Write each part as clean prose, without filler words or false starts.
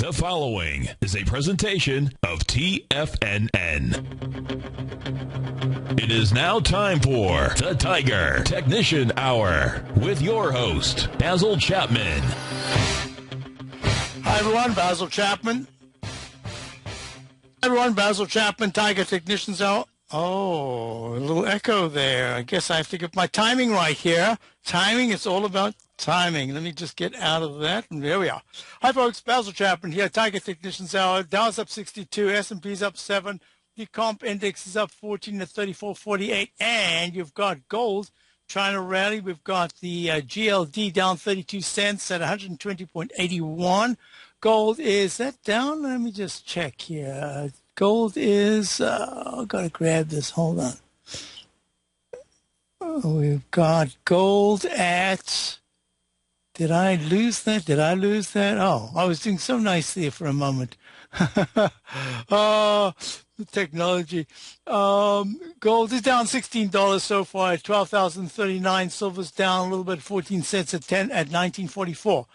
The following is a presentation of TFNN. It is now time for the Tiger Technician Hour with your host, Basil Chapman. Hi everyone, Basil Chapman. Basil Chapman, Tiger Technicians Hour. Oh, a little echo there. I guess I have to get my timing right here. Timing, it's all about timing. Let me just get out of that, and there we are. Hi folks, Basil Chapman here, Tiger Technicians Hour. Dow's up 62, S&P's up 7, the comp index is up 14 at 34.48, and you've got gold trying to rally. We've got the GLD down 32 cents at 120.81. Gold, is that down? Let me just check here. Gold is, I've got to grab this, hold on. We've got gold at, did I lose that? Oh, I was doing so nice there for a moment. Oh, the technology. Gold is down $16 so far at $12,039. Silver's down a little bit, 14 cents at 1944.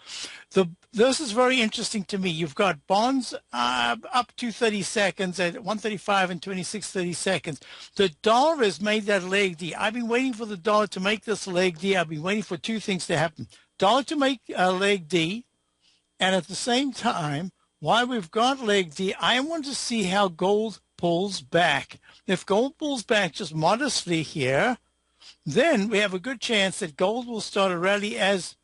This is very interesting to me. You've got bonds up to 30 seconds at 135 and 26 seconds. The dollar has made that leg D. I've been waiting for the dollar to make this leg D. I've been waiting for two things to happen. Dollar to make a leg D, and at the same time, while we've got leg D, I want to see how gold pulls back. If gold pulls back just modestly here, then we have a good chance that gold will start a rally as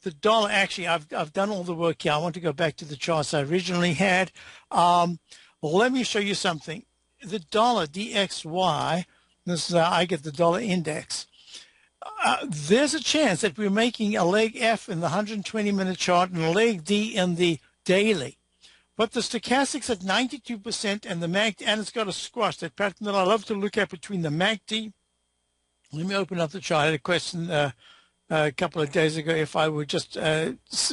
the dollar. Actually, I've done all the work here. I want to go back to the charts I originally had. Let me show you something. The dollar DXY, this is how I get the dollar index. There's a chance that we're making a leg F in the 120-minute chart and a leg D in the daily. But the stochastic's at 92% and the MACD, and it's got a squash, that pattern that I love to look at between the MACD. Let me open up the chart. I had a question a couple of days ago if I would just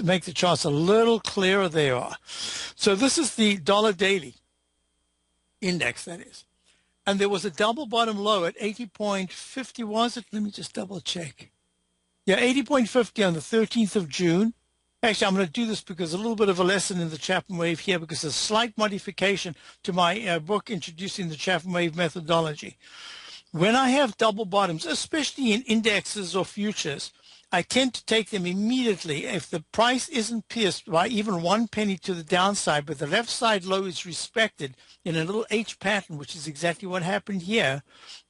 make the charts a little clearer. They are. So this is the dollar daily index, that is. And there was a double bottom low at 80.50, was it? Let me just double check. Yeah, 80.50 on the 13th of June. Actually, I'm going to do this because a little bit of a lesson in the Chapman wave here, because there's a slight modification to my book introducing the Chapman wave methodology. When I have double bottoms, especially in indexes or futures, I tend to take them immediately if the price isn't pierced by even 1 penny to the downside, but the left side low is respected in a little H pattern, which is exactly what happened here.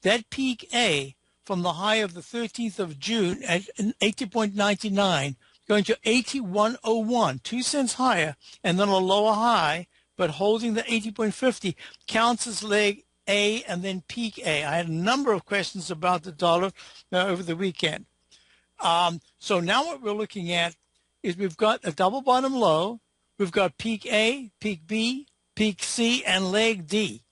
That peak A from the high of the 13th of June at 80.99 going to 81.01, 2 cents higher, and then a lower high, but holding the 80.50 counts as leg A and then peak A. I had a number of questions about the dollar over the weekend. So now what we're looking at is we've got a double bottom low, we've got peak A, peak B, peak C, and leg D.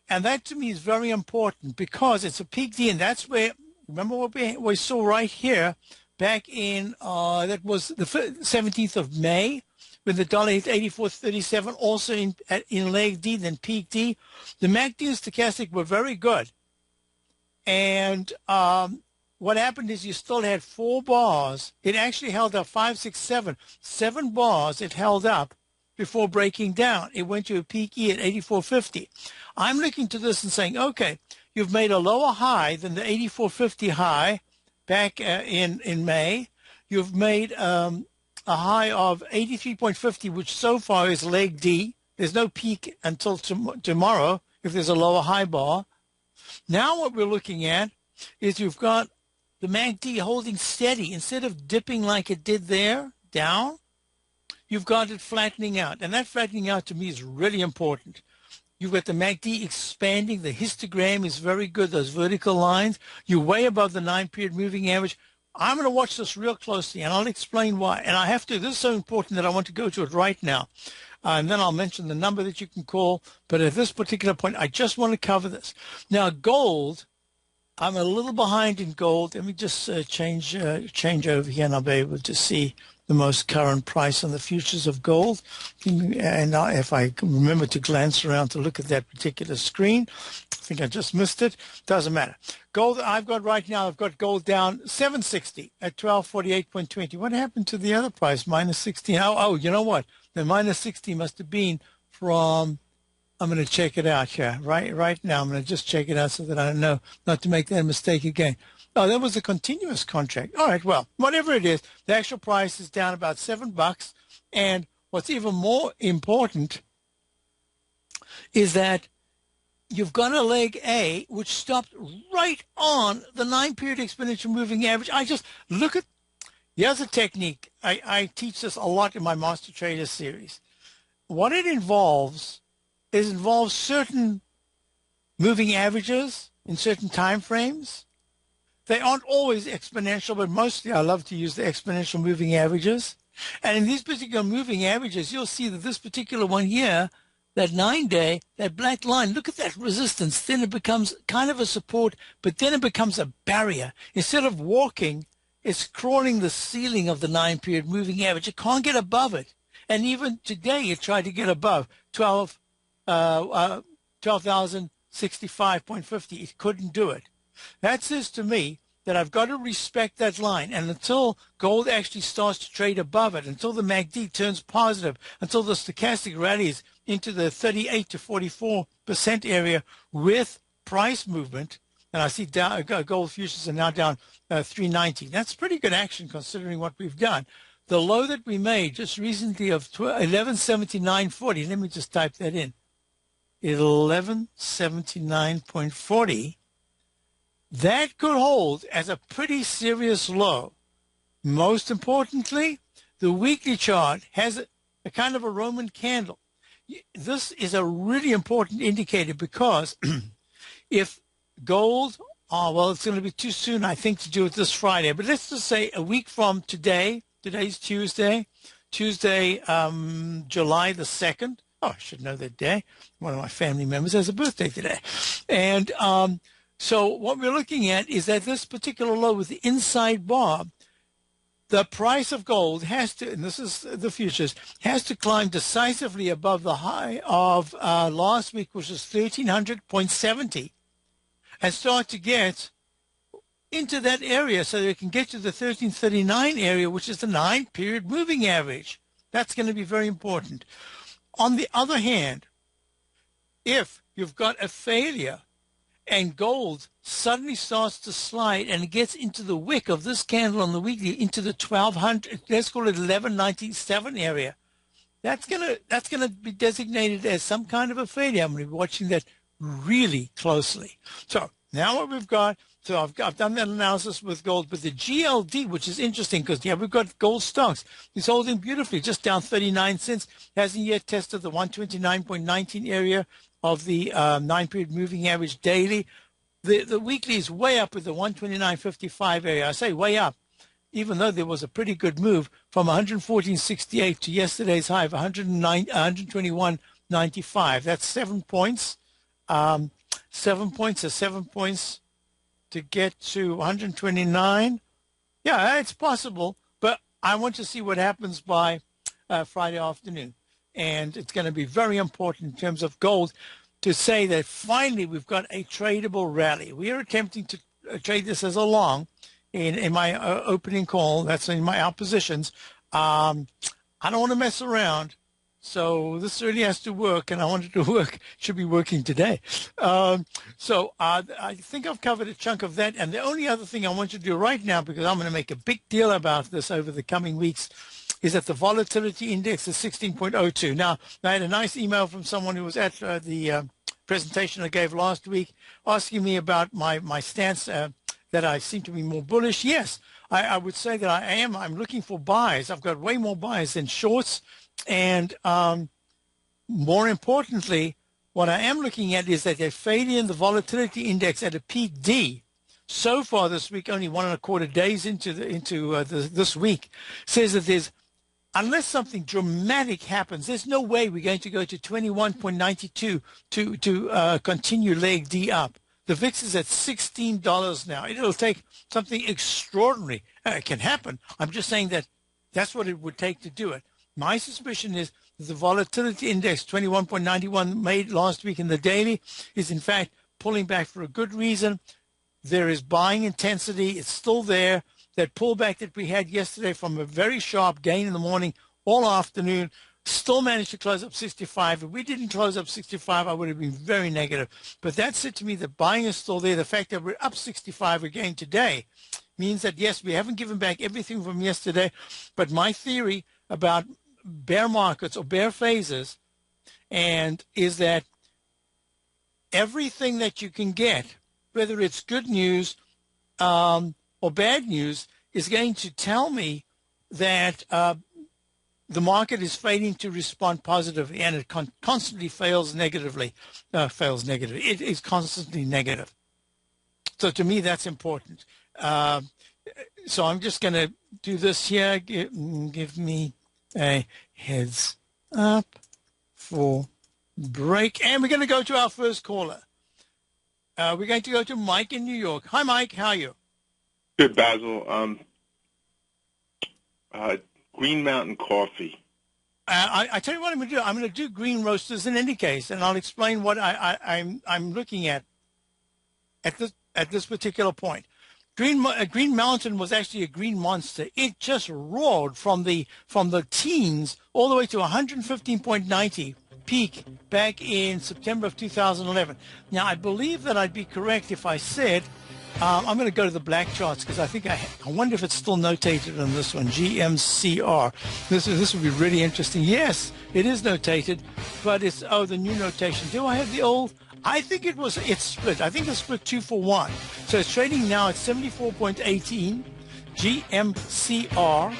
And that to me is very important because it's a peak D, and that's where, remember what we saw right here back in, that was the 17th of May, when the dollar hit 84.37, also in leg D, then peak D. The MACD and stochastic were very good. And what happened is you still had 4 bars. It actually held up 5, 6, 7. 7 bars it held up before breaking down. It went to a peak E at 84.50. I'm looking to this and saying, okay, you've made a lower high than the 84.50 high back in May. You've made a high of 83.50, which so far is leg D. There's no peak until tomorrow if there's a lower high bar. Now what we're looking at is you've got the MACD holding steady. Instead of dipping like it did there, down, you've got it flattening out. And that flattening out to me is really important. You've got the MACD expanding. The histogram is very good, those vertical lines. You're way above the 9-period moving average. I'm going to watch this real closely, and I'll explain why. And I have to, this is so important that I want to go to it right now. And then I'll mention the number that you can call. But at this particular point, I just want to cover this. Now, gold, I'm a little behind in gold. Let me just change over here, and I'll be able to see the most current price on the futures of gold. And if I can remember to glance around to look at that particular screen, I think I just missed it. Doesn't matter. Gold I've got right now, I've got gold down 760 at 1248.20. What happened to the other price? Minus 16. Oh, you know what? The minus 60 must have been from, I'm going to check it out here. Right now, I'm going to just check it out so that I know not to make that mistake again. Oh, that was a continuous contract. All right, well, whatever it is, the actual price is down about $7. And what's even more important is that you've got a leg A, which stopped right on the 9-period exponential moving average. I just look at, here's a technique. I teach this a lot in my Master Trader series. What it involves certain moving averages in certain time frames. They aren't always exponential, but mostly I love to use the exponential moving averages. And in these particular moving averages, you'll see that this particular one here, that 9-day, that black line, look at that resistance. Then it becomes kind of a support, but then it becomes a barrier. Instead of walking, it's crawling the ceiling of the 9-period moving average. It can't get above it. And even today, it tried to get above 12,065.50. It couldn't do it. That says to me that I've got to respect that line. And until gold actually starts to trade above it, until the MACD turns positive, until the stochastic rallies into the 38 to 44% area with price movement, and I see gold futures are now down 390. That's pretty good action considering what we've done. The low that we made just recently of 1179.40, let me just type that in, 1179.40, that could hold as a pretty serious low. Most importantly, the weekly chart has a kind of a Roman candle. This is a really important indicator because if gold, well, it's going to be too soon, I think, to do it this Friday, but let's just say a week from today, today's Tuesday, July the 2nd. Oh, I should know that day. One of my family members has a birthday today. And so what we're looking at is that this particular low with the inside bar, the price of gold has to, and this is the futures, has to climb decisively above the high of last week, which was 1,300.70, and start to get into that area so that it can get to the 1339 area, which is the 9-period moving average. That's going to be very important. On the other hand, if you've got a failure and gold suddenly starts to slide and it gets into the wick of this candle on the weekly into the 1200, let's call it 1197 area, that's gonna be designated as some kind of a failure. I'm going to be watching that really closely. So now what we've got, so I've done that analysis with gold, but the GLD, which is interesting because we've got gold stocks. It's holding beautifully, just down 39 cents. Hasn't yet tested the 129.19 area of the 9-period moving average daily. The weekly is way up with the 129.55 area. I say way up, even though there was a pretty good move from 114.68 to yesterday's high of 121.95. That's 7 points. 7 points to get to 129. Yeah, it's possible, but I want to see what happens by Friday afternoon. And it's going to be very important in terms of gold to say that finally we've got a tradable rally. We are attempting to trade this as a long in my opening call. That's in my oppositions. I don't want to mess around. So this really has to work, and I want it to work. It should be working today. So I think I've covered a chunk of that. And the only other thing I want you to do right now, because I'm going to make a big deal about this over the coming weeks, is that the volatility index is 16.02. Now, I had a nice email from someone who was at the presentation I gave last week asking me about my stance that I seem to be more bullish. Yes, I would say that I am. I'm looking for buys. I've got way more buys than shorts. And more importantly, what I am looking at is that a failure in the volatility index at a peak D so far this week, only 1.25 days into this week, says that there's, unless something dramatic happens, there's no way we're going to go to 21.92 to continue leg D up. The VIX is at $16 now. It'll take something extraordinary. It can happen. I'm just saying that that's what it would take to do it. My suspicion is that the volatility index, 21.91 made last week in the daily, is in fact pulling back for a good reason. There is buying intensity. It's still there. That pullback that we had yesterday from a very sharp gain in the morning all afternoon still managed to close up 65. If we didn't close up 65, I would have been very negative. But that said to me that buying is still there. The fact that we're up 65 again today means that, yes, we haven't given back everything from yesterday. But my theory about bear markets or bear phases and is that everything that you can get, whether it's good news or bad news, is going to tell me that the market is failing to respond positively, and it constantly fails negatively. It is constantly negative. So to me, that's important. So I'm just going to do this here. Give me a heads up for break. And we're going to go to our first caller. We're going to go to Mike in New York. Hi, Mike. How are you? Good, Basil. Green Mountain Coffee. I tell you what I'm going to do. I'm going to do green roasters in any case, and I'll explain what I'm looking at this particular point. Green Mountain was actually a green monster. It just roared from the teens all the way to 115.90 peak back in September of 2011. Now, I believe that I'd be correct if I said, I'm going to go to the black charts because I think I wonder if it's still notated on this one, GMCR. This would be really interesting. Yes, it is notated, but it's, the new notation. Do I have the old? I think it's split. I think it's split 2-for-1. So it's trading now at 74.18 GMCR.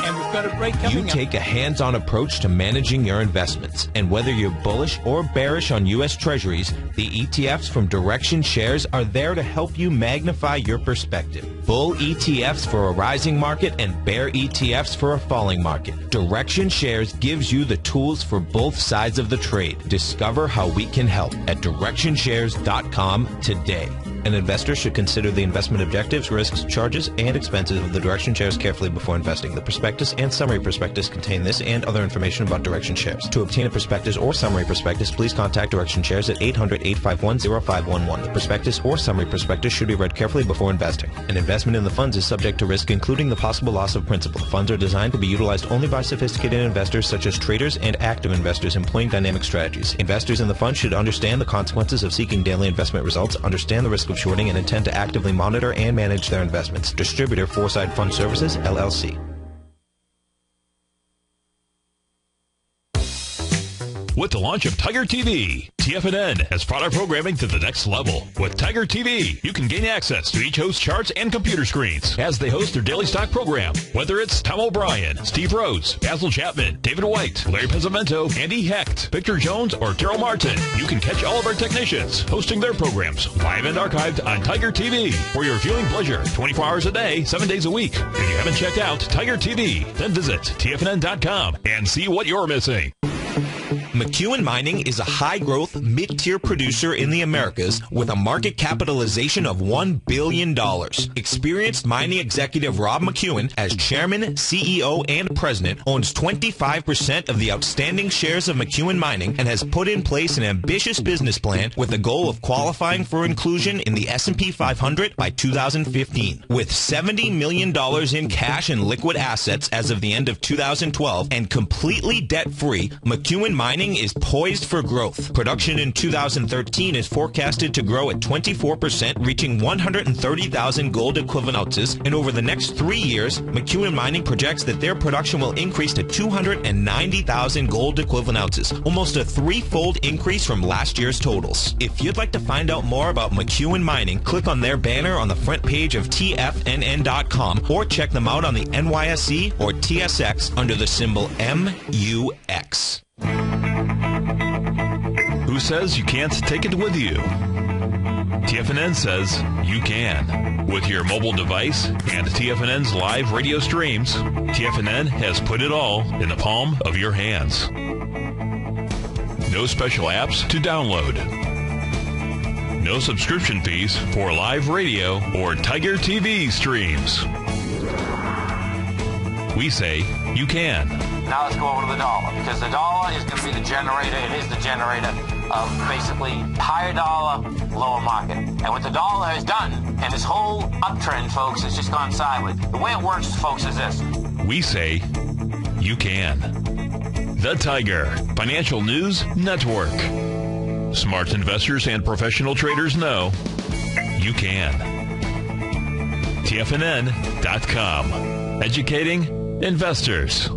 And we've got a break coming up. You take a hands-on approach to managing your investments. And whether you're bullish or bearish on U.S. Treasuries, the ETFs from Direction Shares are there to help you magnify your perspective. Bull ETFs for a rising market and bear ETFs for a falling market. Direction Shares gives you the tools for both sides of the trade. Discover how we can help at DirectionShares.com today. An investor should consider the investment objectives, risks, charges, and expenses of the Direction Shares carefully before investing. The prospectus and summary prospectus contain this and other information about Direction Shares. To obtain a prospectus or summary prospectus, please contact Direction Shares at 800-851-0511. The prospectus or summary prospectus should be read carefully before investing. An investment in the funds is subject to risk, including the possible loss of principal. Funds are designed to be utilized only by sophisticated investors such as traders and active investors employing dynamic strategies. Investors in the fund should understand the consequences of seeking daily investment results, understand the risk of shorting, and intend to actively monitor and manage their investments. Distributor Foreside Fund Services, LLC. With the launch of Tiger TV, TFNN has brought our programming to the next level. With Tiger TV, you can gain access to each host's charts and computer screens as they host their daily stock program. Whether it's Tom O'Brien, Steve Rhodes, Basil Chapman, David White, Larry Pezzamento, Andy Hecht, Victor Jones, or Daryl Martin, you can catch all of our technicians hosting their programs live and archived on Tiger TV for your viewing pleasure 24 hours a day, 7 days a week. If you haven't checked out Tiger TV, then visit TFNN.com and see what you're missing. McEwen Mining is a high-growth, mid-tier producer in the Americas with a market capitalization of $1 billion. Experienced mining executive Rob McEwen, as chairman, CEO, and president, owns 25% of the outstanding shares of McEwen Mining and has put in place an ambitious business plan with the goal of qualifying for inclusion in the S&P 500 by 2015. With $70 million in cash and liquid assets as of the end of 2012 and completely debt-free, McEwen Mining is poised for growth. Production in 2013 is forecasted to grow at 24%, reaching 130,000 gold equivalent ounces, and over the next 3 years, McEwen Mining projects that their production will increase to 290,000 gold equivalent ounces, almost a threefold increase from last year's totals. If you'd like to find out more about McEwen Mining, click on their banner on the front page of TFNN.com or check them out on the NYSE or TSX under the symbol MUX. Who says you can't take it with you? TFNN says you can. With your mobile device and TFNN's live radio streams, TFNN has put it all in the palm of your hands. No special apps to download. No subscription fees for live radio or Tiger TV streams. We say you can. Now let's go over to the dollar, because the dollar is going to be the generator. It is the generator of basically higher dollar, lower market. And what the dollar has done, and this whole uptrend, folks, has just gone sideways. The way it works, folks, is this. We say You can. The Tiger Financial News Network. Smart investors and professional traders know you can. TFNN.com. Educating investors.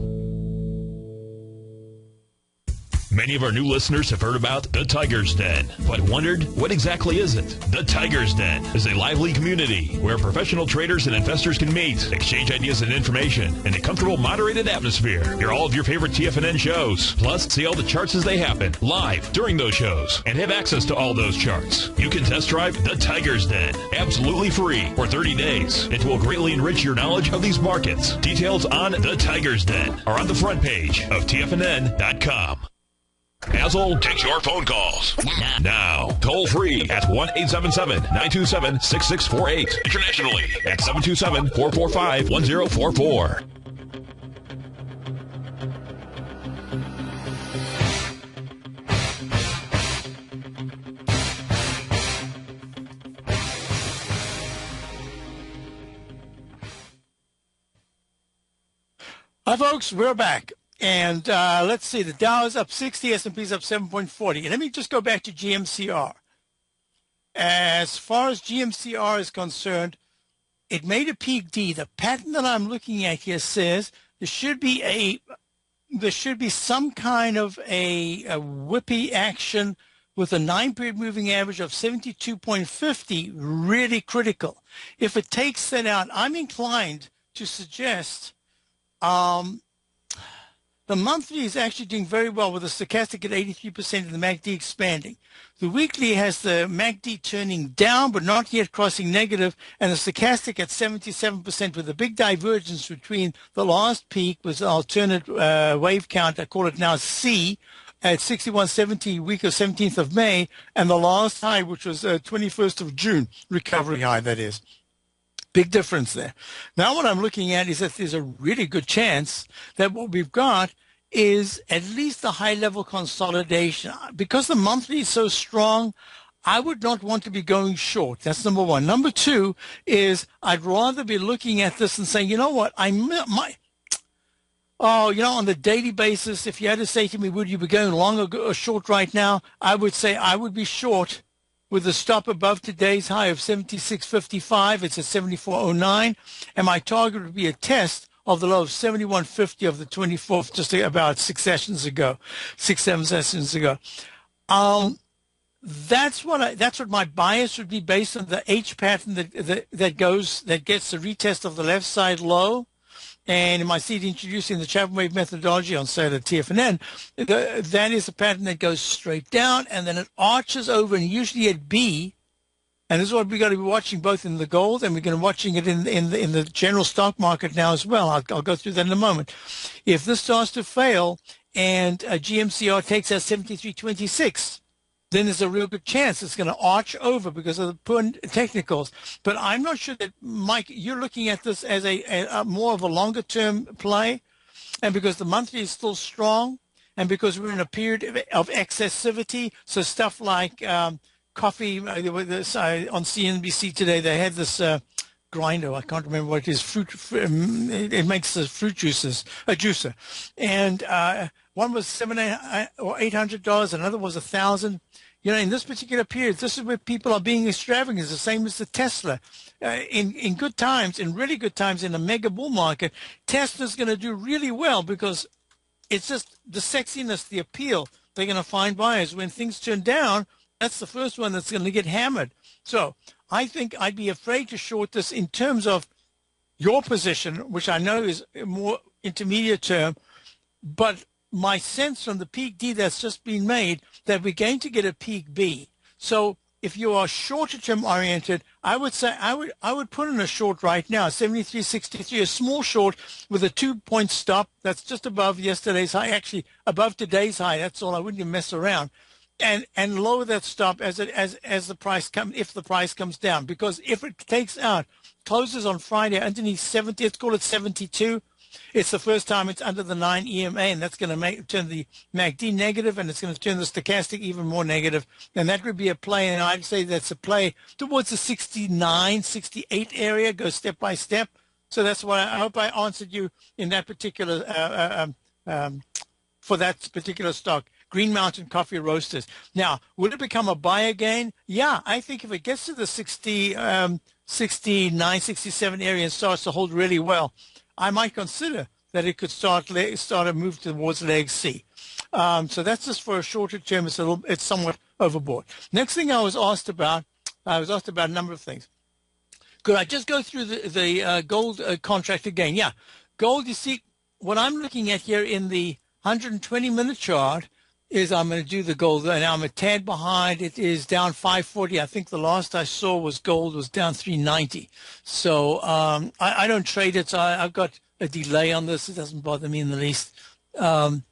Many of our new listeners have heard about the Tiger's Den, but wondered, what exactly is it? The Tiger's Den is a lively community where professional traders and investors can meet, exchange ideas and information in a comfortable, moderated atmosphere. Hear all of your favorite TFNN shows, plus see all the charts as they happen, live during those shows, and have access to all those charts. You can test drive the Tiger's Den, absolutely free, for 30 days. It will greatly enrich your knowledge of these markets. Details on the Tiger's Den are on the front page of TFNN.com. Basil takes your phone calls now. Toll free at 1-877-927-6648. Internationally at 727-445-1044. Hi, folks. We're back. And let's see, the Dow is up 60, S&P is up 7.40. And let me just go back to GMCR. As far as GMCR is concerned, it made a peak D. The pattern that I'm looking at here says there should be some kind of a whippy action with a 9-period moving average of 72.50 really critical. If it takes that out, I'm inclined to suggest the monthly is actually doing very well with the stochastic at 83% and the MACD expanding. The weekly has the MACD turning down but not yet crossing negative, and the stochastic at 77% with a big divergence between the last peak was the alternate wave count, I call it now C, at 6170 week of 17th of May, and the last high, which was 21st of June, recovery high, that is. Big difference there. Now what I'm looking at is that there's a really good chance that what we've got is at least a high-level consolidation. Because the monthly is so strong, I would not want to be going short. That's number one. Number two is I'd rather be looking at this and saying, you know what, on the daily basis, if you had to say to me, would you be going long or short right now, I would say I would be short with a stop above today's high of 76.55. It's at 74.09. And my target would be a test of the low of 71.50 of the 24th, just about 7 sessions ago. That's what my bias would be based on the H pattern that gets the retest of the left side low. And in my seed introducing the Chapman wave methodology on, say, the TFNN, that is a pattern that goes straight down and then it arches over, and usually at B. And this is what we're going to be watching both in the gold, and we're going to be watching it in the general stock market now as well. I'll go through that in a moment. If this starts to fail and GMCR takes out 73.26, then there's a real good chance it's going to arch over because of the poor technicals. But I'm not sure that, Mike, you're looking at this as a more of a longer-term play, and because the monthly is still strong, and because we're in a period of excessivity, so stuff like coffee, on CNBC today, they had this grinder, I can't remember what it is, it makes the fruit juices, a juicer. And one was $700 or $800, another was $1,000. In this particular period, this is where people are being extravagant. It's the same as the Tesla. In good times, in really good times, in a mega bull market, Tesla's going to do really well because it's just the sexiness, the appeal. They're going to find buyers. When things turn down, that's the first one that's going to get hammered. So I think I'd be afraid to short this in terms of your position, which I know is more intermediate term, but my sense from the peak D that's just been made that we're going to get a peak B. So if you are shorter term oriented, I would say I would put in a short right now, 73.63, a small short with a 2-point stop. That's just above yesterday's high, actually above today's high. That's all. I wouldn't even mess around. And lower that stop as the price if the price comes down, because if it takes out, closes on Friday underneath 70, let's call it 72. It's the first time it's under the 9 EMA, and that's going to turn the MACD negative, and it's going to turn the stochastic even more negative. And that would be a play, and I'd say that's a play towards the 69, 68 area, go step by step. So that's why I hope I answered you in that particular for that particular stock, Green Mountain Coffee Roasters. Now, will it become a buy again? Yeah, I think if it gets to the 69, 67 area and starts to hold really well, I might consider that it could start a move towards leg C. So that's just for a shorter term. It's somewhat overboard. Next thing I was asked about a number of things. Could I just go through the gold contract again? Yeah, gold. You see, what I'm looking at here in the 120-minute chart is I'm going to do the gold. Now I'm a tad behind. It is down 540. I think the last I saw was gold was down 390. So I don't trade it. So I've got a delay on this. It doesn't bother me in the least. If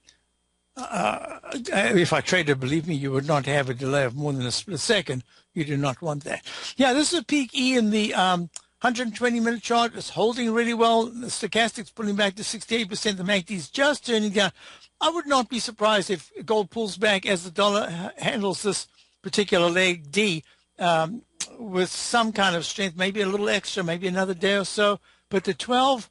I traded, believe me, you would not have a delay of more than a split second. You do not want that. Yeah, this is a peak E in the 120-minute chart. It's holding really well. The stochastic's pulling back to 68%. The MACD is just turning down. I would not be surprised if gold pulls back as the dollar handles this particular leg D with some kind of strength, maybe a little extra, maybe another day or so. But the 12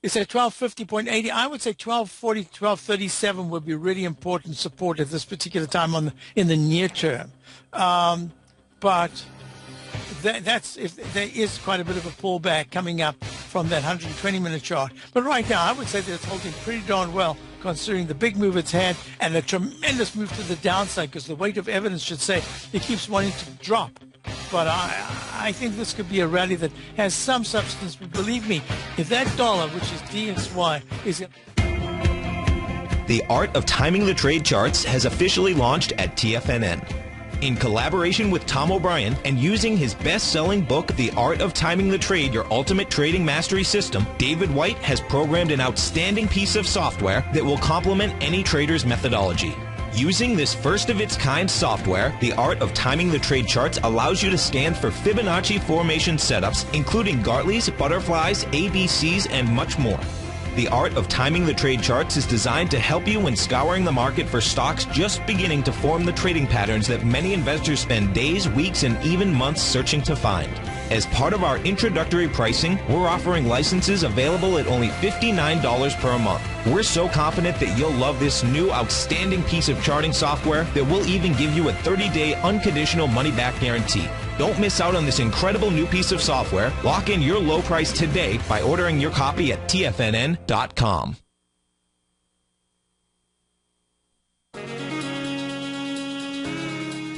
is at 1250.80. I would say 1240, 1237 would be really important support at this particular time in the near term. But that's if there is quite a bit of a pullback coming up from that 120-minute chart. But right now, I would say that it's holding pretty darn well, considering the big move it's had and the tremendous move to the downside, because the weight of evidence should say it keeps wanting to drop. But I think this could be a rally that has some substance. But believe me, if that dollar, which is DXY, is... The Art of Timing the Trade Charts has officially launched at TFNN. In collaboration with Tom O'Brien and using his best-selling book, The Art of Timing the Trade, Your Ultimate Trading Mastery System, David White has programmed an outstanding piece of software that will complement any trader's methodology. Using this first-of-its-kind software, The Art of Timing the Trade Charts allows you to scan for Fibonacci formation setups, including Gartleys, butterflies, ABCs, and much more. The Art of Timing the Trade Charts is designed to help you when scouring the market for stocks just beginning to form the trading patterns that many investors spend days, weeks, and even months searching to find. As part of our introductory pricing, we're offering licenses available at only $59 per month. We're so confident that you'll love this new outstanding piece of charting software that we'll even give you a 30-day unconditional money-back guarantee. Don't miss out on this incredible new piece of software. Lock in your low price today by ordering your copy at TFNN.com.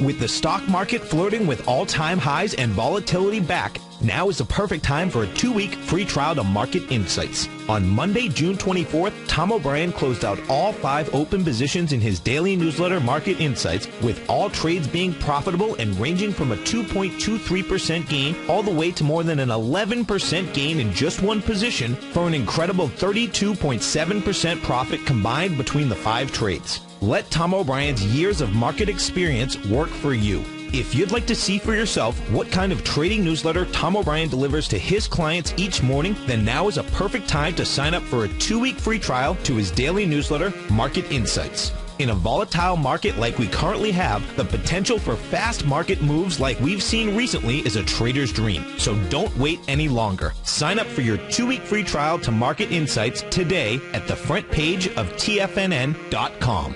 With the stock market flirting with all-time highs and volatility back, now is the perfect time for a 2-week free trial to Market Insights. On Monday, June 24th, Tom O'Brien closed out all 5 open positions in his daily newsletter, Market Insights, with all trades being profitable and ranging from a 2.23% gain all the way to more than an 11% gain in just one position for an incredible 32.7% profit combined between the 5 trades. Let Tom O'Brien's years of market experience work for you. If you'd like to see for yourself what kind of trading newsletter Tom O'Brien delivers to his clients each morning, then now is a perfect time to sign up for a 2-week free trial to his daily newsletter, Market Insights. In a volatile market like we currently have, the potential for fast market moves like we've seen recently is a trader's dream. So don't wait any longer. Sign up for your 2-week free trial to Market Insights today at the front page of TFNN.com.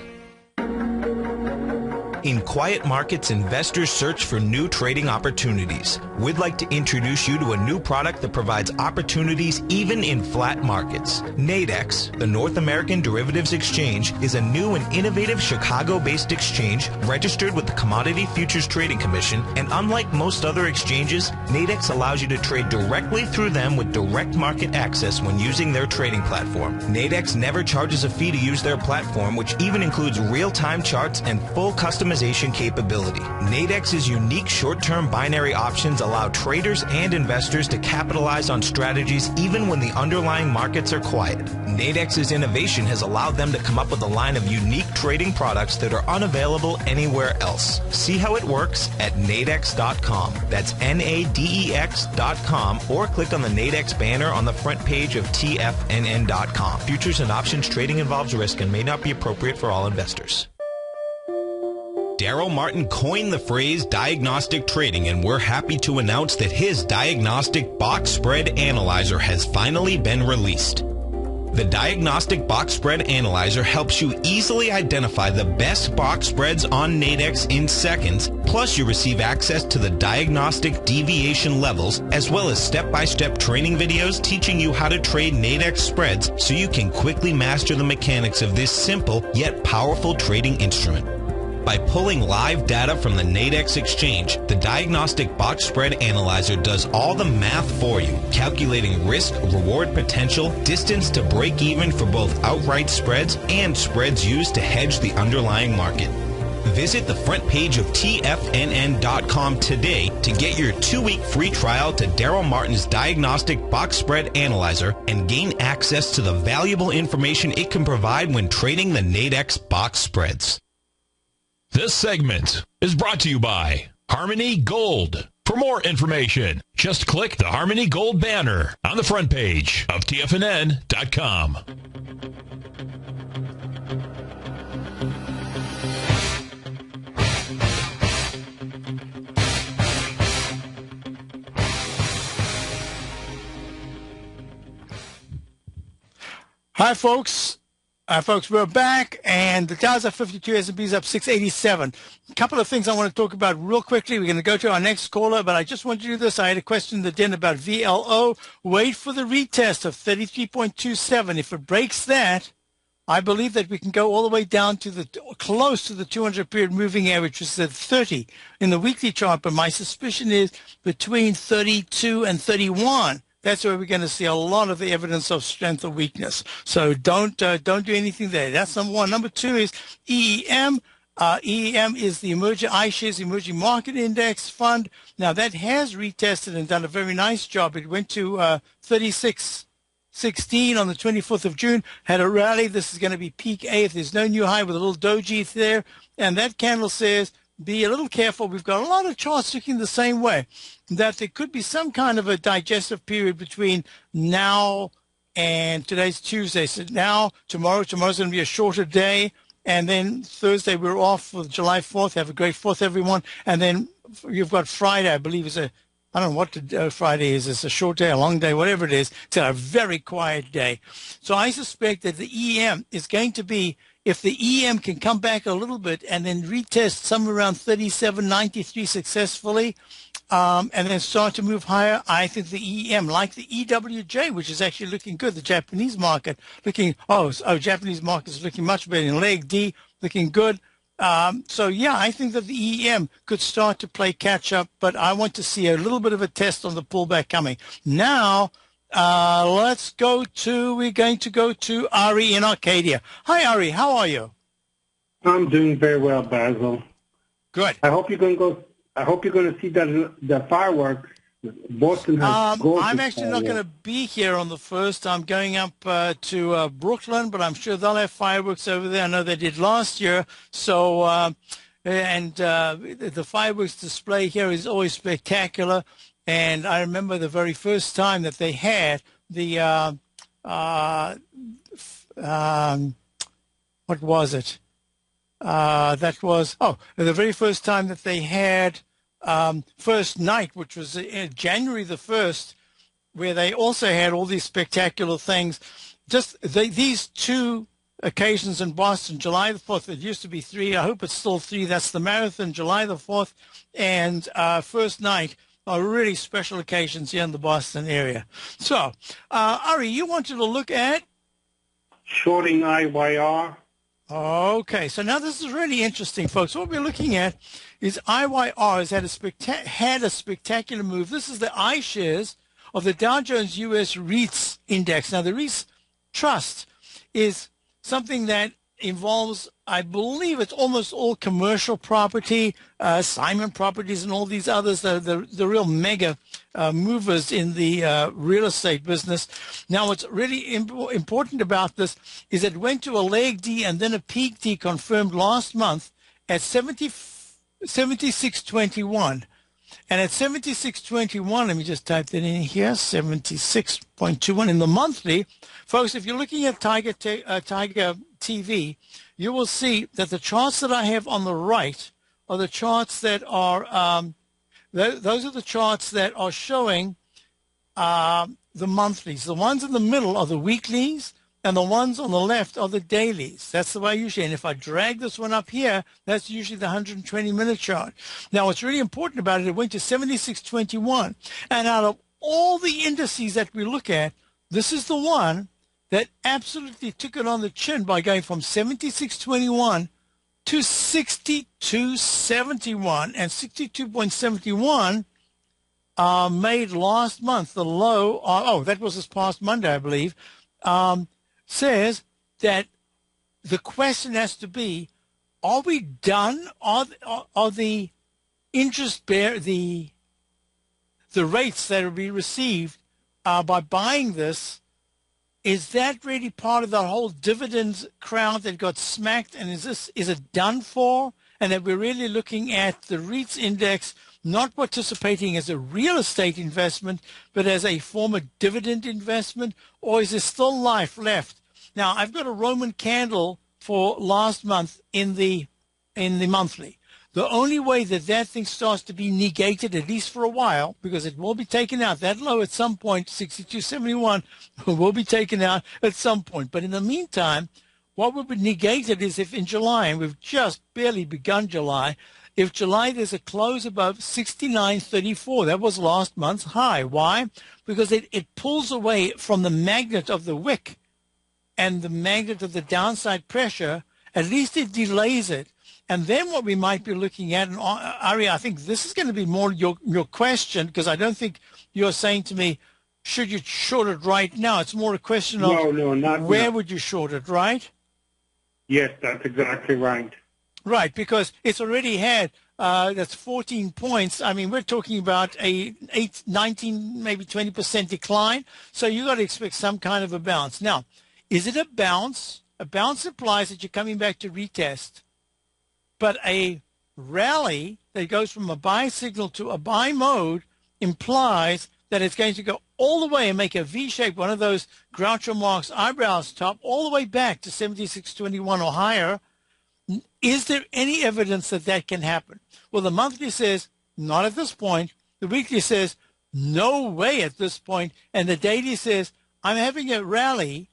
In quiet markets, investors search for new trading opportunities. We'd like to introduce you to a new product that provides opportunities even in flat markets. Nadex, the North American Derivatives Exchange, is a new and innovative Chicago-based exchange registered with the Commodity Futures Trading Commission, and unlike most other exchanges, Nadex allows you to trade directly through them with direct market access when using their trading platform. Nadex never charges a fee to use their platform, which even includes real-time charts and full customization capability. Nadex's unique short-term binary options allow traders and investors to capitalize on strategies even when the underlying markets are quiet. Nadex's innovation has allowed them to come up with a line of unique trading products that are unavailable anywhere else. See how it works at nadex.com. That's NADEX.com, or click on the Nadex banner on the front page of TFNN.com. Futures and options trading involves risk and may not be appropriate for all investors. Daryl Martin coined the phrase diagnostic trading, and we're happy to announce that his diagnostic box spread analyzer has finally been released. The Diagnostic Box Spread Analyzer helps you easily identify the best box spreads on Nadex in seconds, plus you receive access to the diagnostic deviation levels, as well as step-by-step training videos teaching you how to trade Nadex spreads so you can quickly master the mechanics of this simple yet powerful trading instrument. By pulling live data from the Nadex exchange, the Diagnostic Box Spread Analyzer does all the math for you, calculating risk, reward potential, distance to break even for both outright spreads and spreads used to hedge the underlying market. Visit the front page of TFNN.com today to get your 2-week free trial to Daryl Martin's Diagnostic Box Spread Analyzer and gain access to the valuable information it can provide when trading the Nadex box spreads. This segment is brought to you by Harmony Gold. For more information, just click the Harmony Gold banner on the front page of TFNN.com. Hi, folks. Folks, we're back, and the Dow's up 52, S&P's up 687. A couple of things I want to talk about real quickly. We're going to go to our next caller, but I just want to do this. I had a question in the den about VLO. Wait for the retest of 33.27. If it breaks that, I believe that we can go all the way down to the close to the 200-period moving average, which is at 30 in the weekly chart. But my suspicion is between 32 and 31. That's where we're going to see a lot of the evidence of strength or weakness. So don't do anything there. That's number one. Number two is EEM. EEM is the iShares Emerging Market Index Fund. Now, that has retested and done a very nice job. It went to 36.16 on the 24th of June, had a rally. This is going to be peak A if there's no new high with a little doji there. And that candle says, be a little careful. We've got a lot of charts looking the same way, that there could be some kind of a digestive period between now and today's Tuesday. So now, tomorrow's going to be a shorter day. And then Thursday, we're off for July 4th. Have a great 4th, everyone. And then you've got Friday, I believe, is I don't know what Friday is. It's a short day, a long day, whatever it is. It's a very quiet day. So I suspect that the EM is going to be, if the EM can come back a little bit and then retest somewhere around 37.93 successfully, and then start to move higher, I think the EM, like the EWJ, which is actually looking good, the Japanese market looking, Japanese market is looking much better. In leg D, looking good. So, yeah, I think that the EM could start to play catch-up, but I want to see a little bit of a test on the pullback coming. Now, we're going to go to Ari in Arcadia. Hi, Ari. How are you? I'm doing very well, Basil. Good. I hope you're going to see the fireworks. Boston has I'm actually not going to be here on the 1st. I'm going up to Brooklyn, but I'm sure they'll have fireworks over there. I know they did last year. So, the fireworks display here is always spectacular. And I remember the very first time that they had the, what was it? The very first time that they had first night, which was January the 1st, where they also had all these spectacular things. These two occasions in Boston, July the 4th, it used to be 3. I hope it's still 3. That's the marathon, July the 4th, and first night are really special occasions here in the Boston area. So, Ari, you wanted to look at? Shorting IYR. Okay, so now this is really interesting, folks. What we're looking at is IYR has had a spectacular move. This is the iShares of the Dow Jones U.S. REITs index. Now, the REITs Trust is something that involves, I believe it's almost all commercial property, Simon Properties and all these others, the real mega movers in the real estate business. Now, what's really important about this is it went to a leg D and then a peak D confirmed last month at 76.21. And at 76.21, let me just type that in here, 76.21 in the monthly. Folks, if you're looking at Tiger TV, you will see that the charts that I have on the right are the charts that are those are the charts that are showing the monthlies. The ones in the middle are the weeklies, and the ones on the left are the dailies. That's the way I usually. And if I drag this one up here, that's usually the 120-minute chart. Now, what's really important about it, it went to 76.21. And out of all the indices that we look at, this is the one that absolutely took it on the chin by going from 76.21 to 62.71. And 62.71 made last month the low. That was this past Monday, I believe. Says that the question has to be, are we done? Are the interest the rates that will be received by buying this, is that really part of the whole dividends crowd that got smacked? And is it done for? And that we're really looking at the REITs index not participating as a real estate investment, but as a form of dividend investment? Or is there still life left? Now, I've got a Roman candle for last month in the monthly. The only way that thing starts to be negated, at least for a while, because it will be taken out, that low at some point, 62.71, will be taken out at some point. But in the meantime, what would be negated is if in July, and we've just barely begun July, if July there's a close above 69.34, that was last month's high. Why? Because it pulls away from the magnet of the wick and the magnet of the downside pressure. At least it delays it. And then what we might be looking at, and Ari, I think this is going to be more your question, because I don't think you're saying to me, should you short it right now? It's more a question of where would you short it, right? Yes, that's exactly right. Right, because it's already had, that's 14 points. I mean, we're talking about a 19, maybe 20% decline. So you got to expect some kind of a bounce. Now, is it a bounce? A bounce implies that you're coming back to retest. But a rally that goes from a buy signal to a buy mode implies that it's going to go all the way and make a V shape, one of those Groucho Marx eyebrows top, all the way back to 76.21 or higher. Is there any evidence that that can happen? Well, the monthly says, not at this point. The weekly says, no way at this point. And the daily says, I'm having a rally,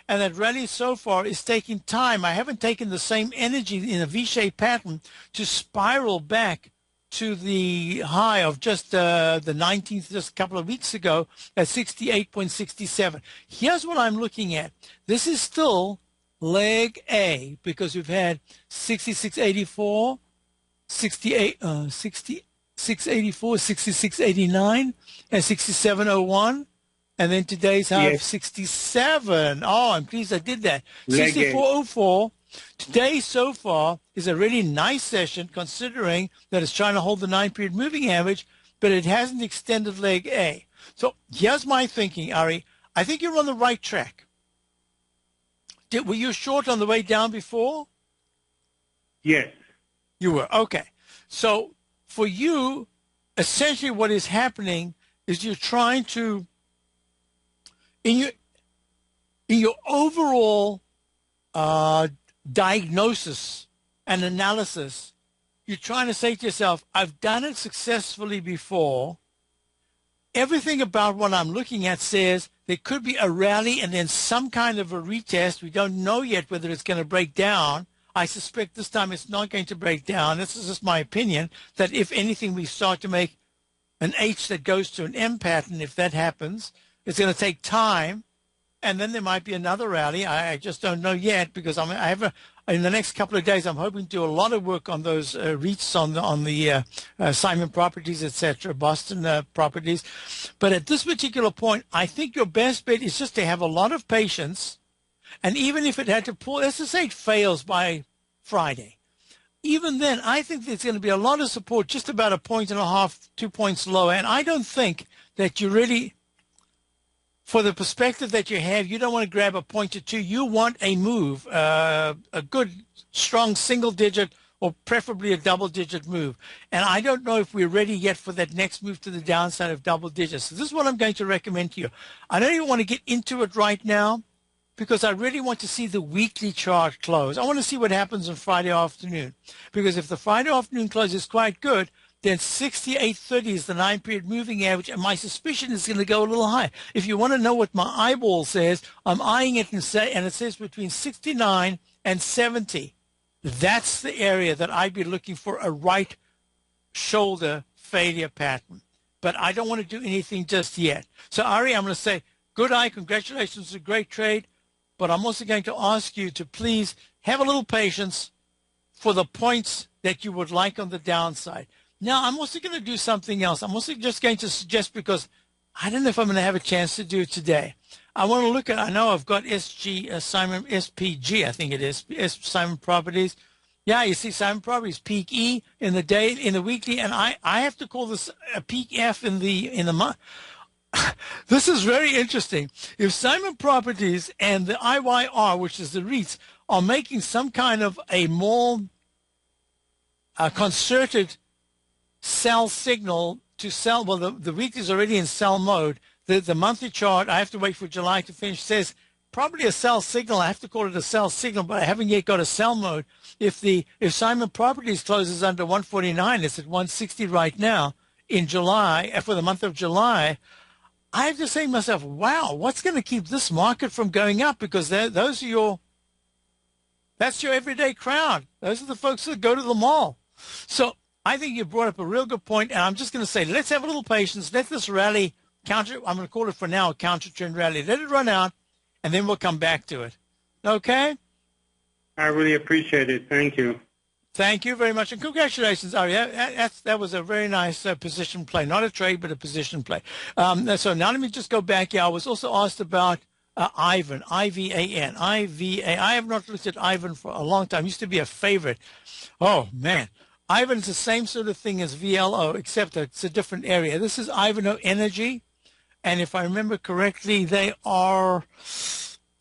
and that rally so far is taking time. I haven't taken the same energy in a V-shaped pattern to spiral back to the high of just the 19th, just a couple of weeks ago, at 68.67. Here's what I'm looking at. This is still leg A, because we've had 66.84, 66.84, 66.89, and 67.01. And then today's high of 67. Oh, I'm pleased I did that. 64.04. Today so far is a really nice session, considering that it's trying to hold the 9-period moving average, but it hasn't extended leg A. So here's my thinking, Ari. I think you're on the right track. Were you short on the way down before? Yes. You were. Okay. So for you, essentially what is happening is you're trying to, in your overall diagnosis and analysis, you're trying to say to yourself, I've done it successfully before. Everything about what I'm looking at says there could be a rally and then some kind of a retest. We don't know yet whether it's going to break down. I suspect this time it's not going to break down. This is just my opinion, that if anything, we start to make an H that goes to an M pattern. If that happens, it's going to take time, and then there might be another rally. I just don't know yet, because in the next couple of days, I'm hoping to do a lot of work on those REITs, on the Simon Properties, etc., Boston Properties. But at this particular point, I think your best bet is just to have a lot of patience. And even if it had to pull, let's just say it fails by Friday, even then, I think there's going to be a lot of support, just about 1.5 points, 2 points lower. And I don't think that you really, for the perspective that you have, you don't want to grab a point or two. You want a move, a good, strong single-digit or preferably a double-digit move. And I don't know if we're ready yet for that next move to the downside of double digits. So this is what I'm going to recommend to you. I don't even want to get into it right now, because I really want to see the weekly chart close. I want to see what happens on Friday afternoon, because if the Friday afternoon close is quite good, then 68.30 is the 9-period moving average, and my suspicion is going to go a little high. If you want to know what my eyeball says, I'm eyeing it and it says between 69 and 70. That's the area that I'd be looking for a right shoulder failure pattern. But I don't want to do anything just yet. So, Ari, I'm going to say, good eye, congratulations, it's a great trade. But I'm also going to ask you to please have a little patience for the points that you would like on the downside. Now, I'm also going to do something else. I'm also just going to suggest, because I don't know if I'm going to have a chance to do it today. I want to look at, I know I've got SPG, I think it is, Simon Properties. Yeah, you see Simon Properties, peak E in the day, in the weekly, and I have to call this a peak F in the month. This is very interesting. If Simon Properties and the IYR, which is the REITs, are making some kind of a more concerted sell signal to sell, well, the weekly is already in sell mode. The monthly chart, I have to wait for July to finish, says probably a sell signal. I have to call it a sell signal, but I haven't yet got a sell mode. If Simon Properties closes under 149, it's at 160 right now in July, for the month of July, I have to say to myself, wow, what's going to keep this market from going up? Because that's your everyday crowd. Those are the folks that go to the mall. So I think you brought up a real good point, and I'm just going to say, let's have a little patience. Let this rally I'm going to call it for now a counter trend rally. Let it run out, and then we'll come back to it. Okay? I really appreciate it. Thank you. Thank you very much, and congratulations, Ari. That was a very nice position play. Not a trade, but a position play. So now let me just go back here. I was also asked about Ivan, I-V-A-N. I have not looked at Ivan for a long time. Used to be a favorite. Oh, man. Ivan's the same sort of thing as VLO, except that it's a different area. This is Ivanhoe Energy, and if I remember correctly, they are, I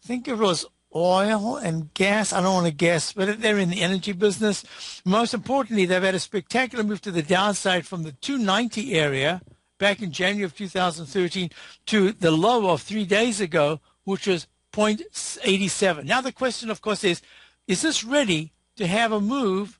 think it was oil and gas. I don't want to guess, but they're in the energy business. Most importantly, they've had a spectacular move to the downside from the 290 area back in January of 2013 to the low of 3 days ago, which was 0.87. Now the question, of course, is this ready to have a move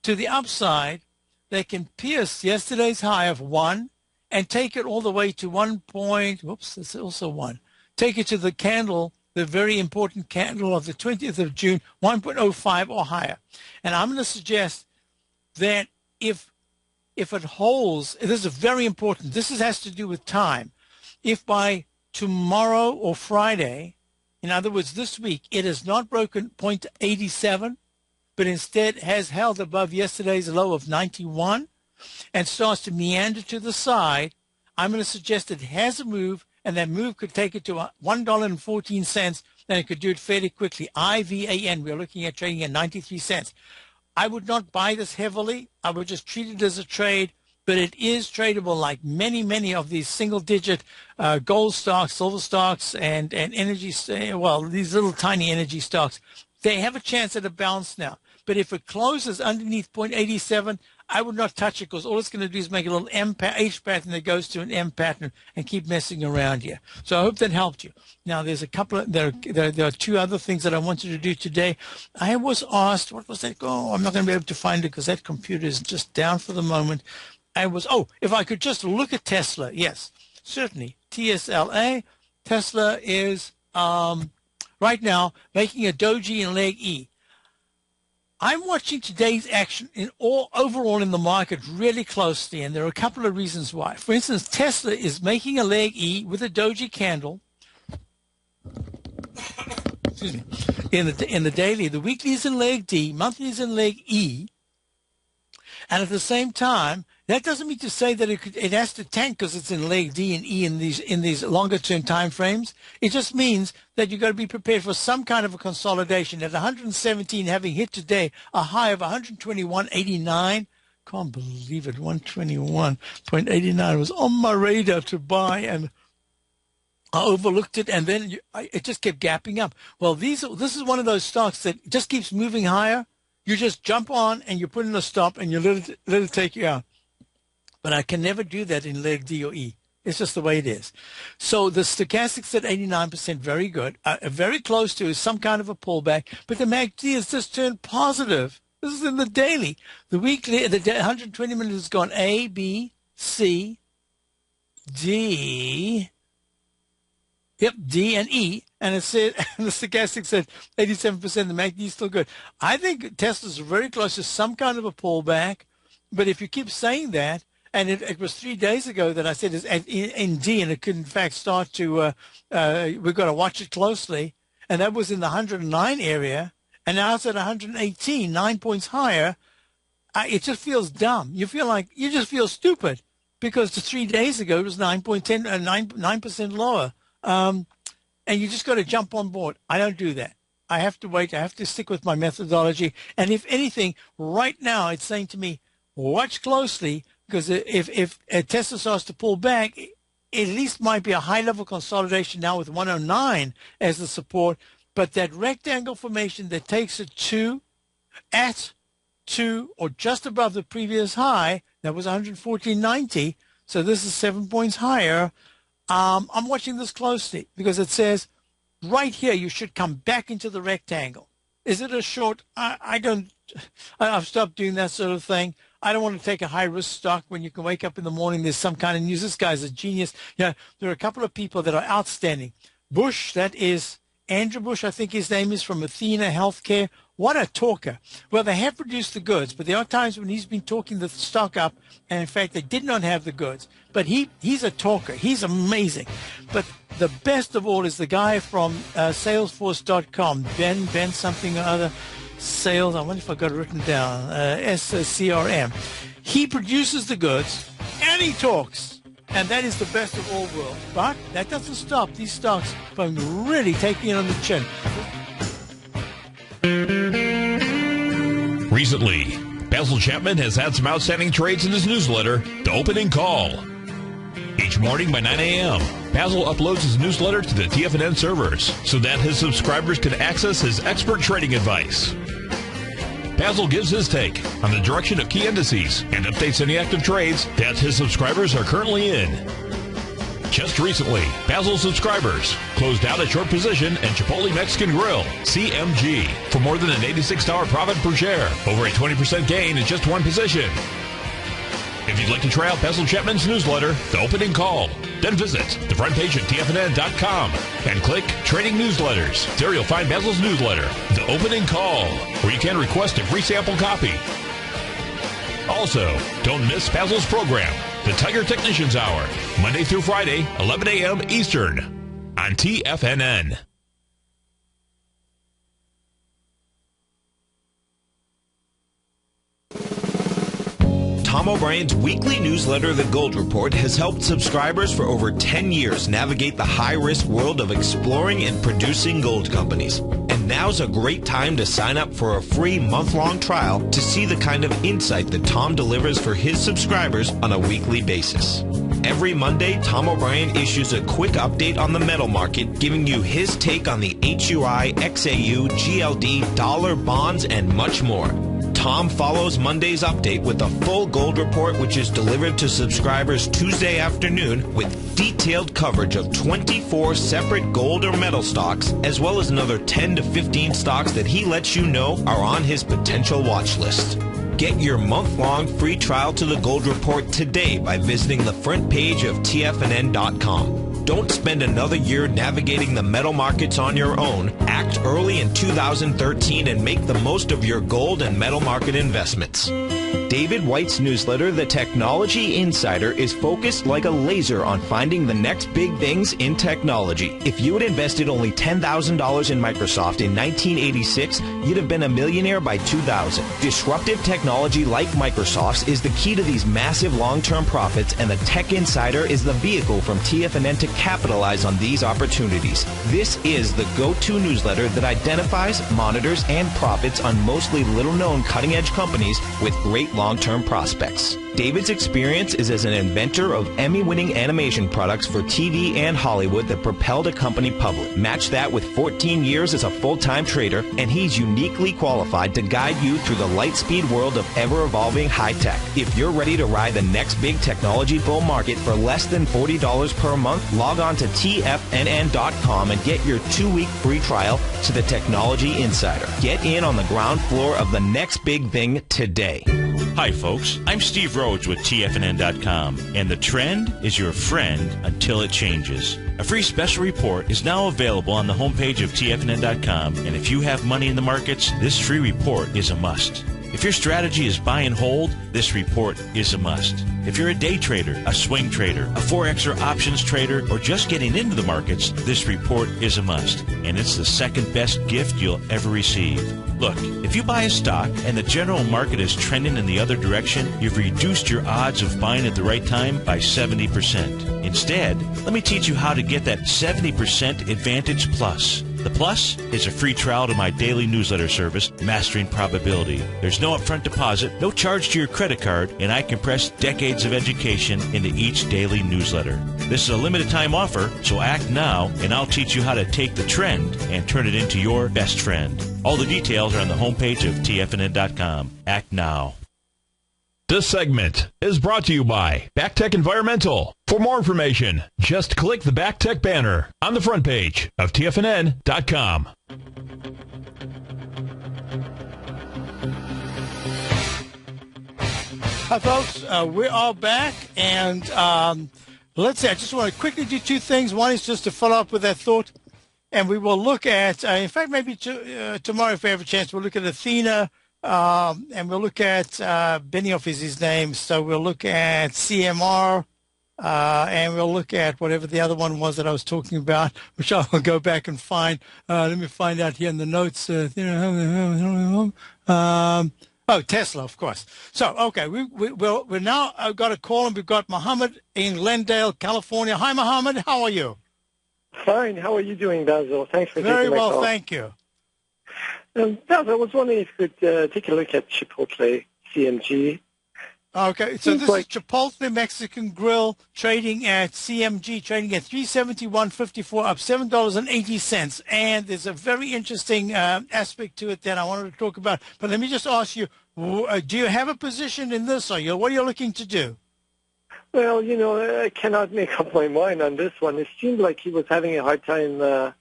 to the upside that can pierce yesterday's high of 1 and take it all the way to 1 point, whoops, that's also 1. Take it to the candle, the very important candle of the 20th of June, 1.05 or higher. And I'm going to suggest that if it holds, this is very important, this has to do with time. If by tomorrow or Friday, in other words, this week, it has not broken 0.87, but instead has held above yesterday's low of 91 and starts to meander to the side, I'm going to suggest it has a move, and that move could take it to $1.14, and it could do it fairly quickly. IVAN, we're looking at trading at 93 cents. I would not buy this heavily. I would just treat it as a trade, but it is tradable like many, many of these single-digit gold stocks, silver stocks, and energy, well, these little tiny energy stocks. They have a chance at a bounce now. But if it closes underneath 0.87, I would not touch it, because all it's going to do is make a little H pattern that goes to an M pattern and keep messing around here. So I hope that helped you. Now, there's a couple of, there are two other things that I wanted to do today. I was asked, what was that? Oh, I'm not going to be able to find it because that computer is just down for the moment. If I could just look at Tesla. Yes, certainly. TSLA. Tesla is right now making a doji in leg E. I'm watching today's action overall in the market really closely, and there are a couple of reasons why. For instance, Tesla is making a leg E with a doji candle. Excuse me. In the daily, the weekly is in leg D, monthly is in leg E, and at the same time, that doesn't mean to say that it has to tank because it's in leg D and E in these longer term time frames. It just means that you've got to be prepared for some kind of a consolidation. At 117, having hit today a high of 121.89, can't believe it, 121.89 was on my radar to buy, and I overlooked it, and then it just kept gapping up. Well, this is one of those stocks that just keeps moving higher. You just jump on and you put in a stop and you let it take you out. But I can never do that in leg D or E. It's just the way it is. So the stochastics at 89%, very good. Very close to is some kind of a pullback, but the MACD has just turned positive. This is in the daily. The weekly, the 120 minutes has gone A, B, C, D, D and E, and it said, and the stochastic said 87%. The MACD is still good. I think Tesla's very close to some kind of a pullback, but if you keep saying that, and it was 3 days ago that I said it's in D, and it could in fact start to, we've got to watch it closely, and that was in the 109 area, and now it's at 118, 9 points higher. It just feels dumb. You just feel stupid, because 3 days ago it was 9% lower. And you just got to jump on board. I don't do that. I have to wait. I have to stick with my methodology. And if anything, right now it's saying to me, watch closely, because if Tesla starts to pull back, it at least might be a high-level consolidation now with 109 as the support. But that rectangle formation that takes it at or just above the previous high, that was 114.90. So this is 7 points higher. I'm watching this closely because it says right here you should come back into the rectangle. Is it a short? I've stopped doing that sort of thing. I don't want to take a high-risk stock when you can wake up in the morning, there's some kind of news. This guy's a genius. There are a couple of people that are outstanding. Bush, that is Andrew Bush, I think his name is, from Athena Healthcare. What a talker. Well, they have produced the goods, but there are times when he's been talking the stock up, and in fact, they did not have the goods. But he's a talker. He's amazing. But the best of all is the guy from Salesforce.com, Ben something or other, sales, I wonder if I got it written down, SCRM. He produces the goods, and he talks. And that is the best of all worlds. But that doesn't stop these stocks from really taking it on the chin. Recently, Basil Chapman has had some outstanding trades in his newsletter, The Opening Call. Each morning by 9 a.m., Basil uploads his newsletter to the TFNN servers so that his subscribers can access his expert trading advice. Basil gives his take on the direction of key indices and updates any active trades that his subscribers are currently in. Just recently, Basil subscribers closed out a short position in Chipotle Mexican Grill, CMG, for more than an $86 profit per share, over a 20% gain in just one position. If you'd like to try out Basil Chapman's newsletter, The Opening Call, then visit the front page at TFNN.com and click Trading Newsletters. There you'll find Basil's newsletter, The Opening Call, where you can request a free sample copy. Also, don't miss Basil's program, The Tiger Technicians Hour, Monday through Friday, 11 a.m. Eastern, on TFNN. Tom O'Brien's weekly newsletter, The Gold Report, has helped subscribers for over 10 years navigate the high-risk world of exploring and producing gold companies. And now's a great time to sign up for a free month-long trial to see the kind of insight that Tom delivers for his subscribers on a weekly basis. Every Monday, Tom O'Brien issues a quick update on the metal market, giving you his take on the HUI, XAU, GLD, dollar, bonds, and much more. Tom follows Monday's update with a full gold report, which is delivered to subscribers Tuesday afternoon with detailed coverage of 24 separate gold or metal stocks, as well as another 10 to 15 stocks that he lets you know are on his potential watch list. Get your month-long free trial to the Gold Report today by visiting the front page of TFNN.com. Don't spend another year navigating the metal markets on your own. Act early in 2013 and make the most of your gold and metal market investments. David White's newsletter, The Technology Insider, is focused like a laser on finding the next big things in technology. If you had invested only $10,000 in Microsoft in 1986, you'd have been a millionaire by 2000. Disruptive technology like Microsoft's is the key to these massive long-term profits, and the Tech Insider is the vehicle from TFNN to capitalize on these opportunities. This is the go-to newsletter that identifies, monitors, and profits on mostly little-known cutting-edge companies with great long-term prospects. David's experience is as an inventor of Emmy-winning animation products for TV and Hollywood that propelled a company public. Match that with 14 years as a full-time trader, and he's uniquely qualified to guide you through the light-speed world of ever-evolving high-tech. If you're ready to ride the next big technology bull market for less than $40 per month, log on to TFNN.com and get your 2-week free trial to the Technology Insider. Get in on the ground floor of the next big thing today. Hi, folks. I'm Steve Rhodes with TFNN.com, and the trend is your friend until it changes. A free special report is now available on the homepage of TFNN.com, and if you have money in the markets, this free report is a must. If your strategy is buy and hold, this report is a must. If you're a day trader, a swing trader, a Forex or options trader, or just getting into the markets, this report is a must. And it's the second best gift you'll ever receive. Look, if you buy a stock and the general market is trending in the other direction, you've reduced your odds of buying at the right time by 70%. Instead, let me teach you how to get that 70% Advantage Plus. The Plus is a free trial to my daily newsletter service, Mastering Probability. There's no upfront deposit, no charge to your credit card, and I compress decades of education into each daily newsletter. This is a limited time offer, so act now, and I'll teach you how to take the trend and turn it into your best friend. All the details are on the homepage of TFNN.com. Act now. This segment is brought to you by BackTech Environmental. For more information, just click the BackTech banner on the front page of TFNN.com. Hi, folks. We are back, and let's see. I just want to quickly do two things. One is just to follow up with that thought, and we will look at, in fact, maybe tomorrow, if we have a chance, we'll look at Athena. And we'll look at Benioff is his name, so we'll look at CMR, and we'll look at whatever the other one was that I was talking about, which I will go back and find. Let me find out here in the notes. Tesla, of course. So, okay, we're now got a call, and we've got Mohammed in Glendale, California. Hi, Mohammed. How are you? Fine. How are you doing, Basil? Thanks for taking my call. Very well, thank you. Basil, I was wondering if you could take a look at Chipotle CMG. Okay, so this is Chipotle Mexican Grill trading at CMG, trading at $371.54, up $7.80. And there's a very interesting aspect to it that I wanted to talk about. But let me just ask you, do you have a position in this, or what are you looking to do? Well, I cannot make up my mind on this one. It seemed like he was having a hard time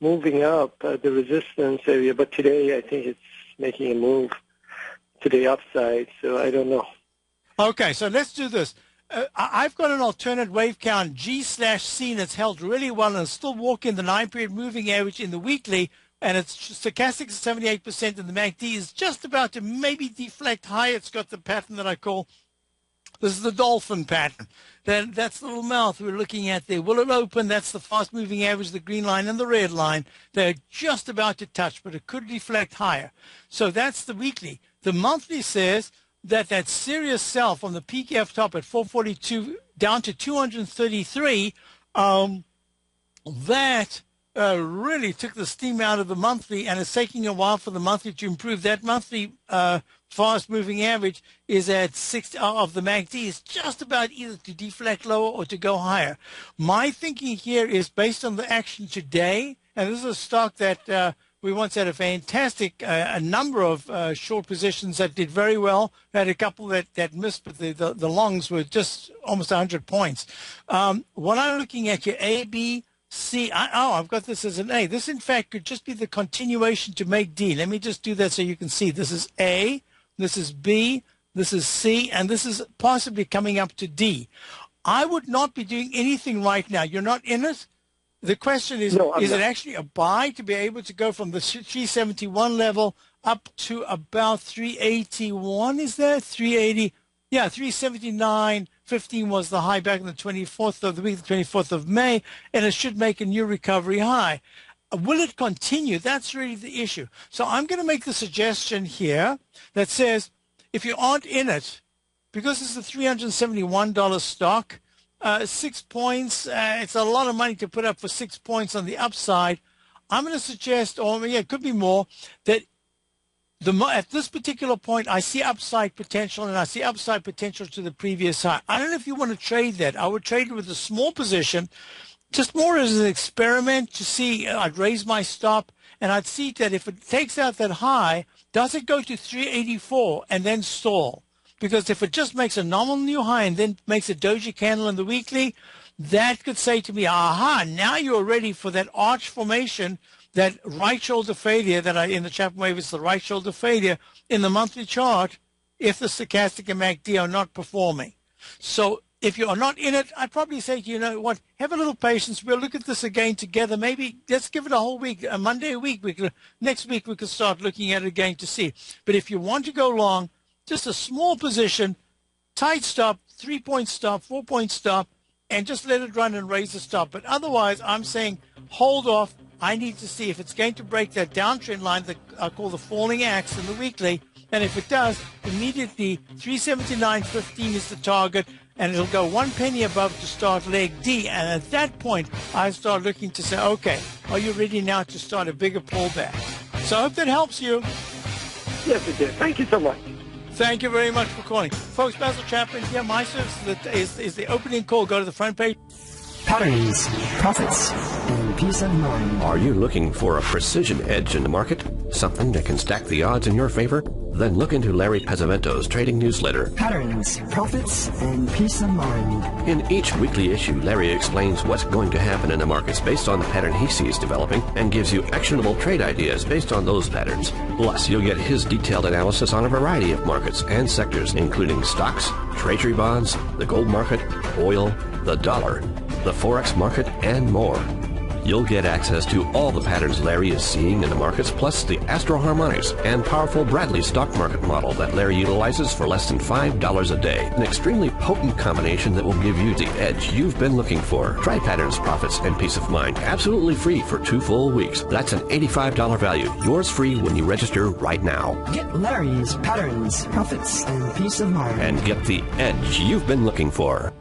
moving up the resistance area, but today I think it's making a move to the upside, so I don't know. Okay, so let's do this. I've got an alternate wave count, G/C, and it's held really well, and it's still walking the 9-period moving average in the weekly, and it's stochastic 78%, and the MACD is just about to maybe deflect higher. It's got the pattern that I call, this is the dolphin pattern. Then that's the little mouth we're looking at there. Will it open? That's the fast-moving average, the green line and the red line. They're just about to touch, but it could deflect higher. So that's the weekly. The monthly says that serious sell from the peak F top at 442 down to 233, that really took the steam out of the monthly, and it's taking a while for the monthly to improve. That monthly fast-moving average is at 6 of the MACD. Is just about either to deflect lower or to go higher. My thinking here is based on the action today, and this is a stock that we once had a fantastic a number of short positions that did very well. We had a couple that missed, but the longs were just almost 100 points. What I'm looking at here, A, B, C. I've got this as an A. This, in fact, could just be the continuation to make D. Let me just do that so you can see. This is A, this is B, this is C, and this is possibly coming up to D. I would not be doing anything right now. You're not in it? The question is, no, is it actually a buy to be able to go from the 371 level up to about 381? Is that 380? Yeah, 379.15 was the high back on the 24th of the week, the 24th of May, and it should make a new recovery high. Will it continue? That's really the issue. So I'm going to make the suggestion here that says, if you aren't in it, because it's a $371 stock, 6 points, it's a lot of money to put up for 6 points on the upside. I'm going to suggest, or yeah, it could be more, that At this particular point, I see upside potential, and I see upside potential to the previous high. I don't know if you want to trade that. I would trade it with a small position, just more as an experiment to see. I'd raise my stop, and I'd see that if it takes out that high, does it go to 384 and then stall? Because if it just makes a nominal new high and then makes a doji candle in the weekly, that could say to me, aha, now you're ready for that arch formation, that right shoulder failure that in the Chapman wave is the right shoulder failure in the monthly chart if the stochastic and MACD are not performing. So if you are not in it, I'd probably say, you know what, have a little patience. We'll look at this again together. Maybe let's give it a whole week, a Monday a week. Next week we could start looking at it again to see. But if you want to go long, just a small position, tight stop, 3-point stop, 4-point stop, and just let it run and raise the stop. But otherwise, I'm saying hold off. I need to see if it's going to break that downtrend line that I call the falling axe in the weekly. And if it does, immediately 379.15 is the target, and it'll go 1 penny above to start leg D. And at that point, I start looking to say, okay, are you ready now to start a bigger pullback? So I hope that helps you. Yes, it did. Thank you so much. Thank you very much for calling. Folks, Basil Chapman here. My service is the opening call. Go to the front page. Patterns, profits, and peace of mind. Are you looking for a precision edge in the market? Something that can stack the odds in your favor? Then look into Larry Pesavento's trading newsletter. Patterns, profits, and peace of mind. In each weekly issue, Larry explains what's going to happen in the markets based on the pattern he sees developing and gives you actionable trade ideas based on those patterns. Plus, you'll get his detailed analysis on a variety of markets and sectors, including stocks, treasury bonds, the gold market, oil, the dollar, the Forex market, and more. You'll get access to all the patterns Larry is seeing in the markets, plus the Astro Harmonics and powerful Bradley stock market model that Larry utilizes for less than $5 a day. An extremely potent combination that will give you the edge you've been looking for. Try Patterns, Profits, and Peace of Mind absolutely free for 2 full weeks. That's an $85 value. Yours free when you register right now. Get Larry's Patterns, Profits, and Peace of Mind. And get the edge you've been looking for.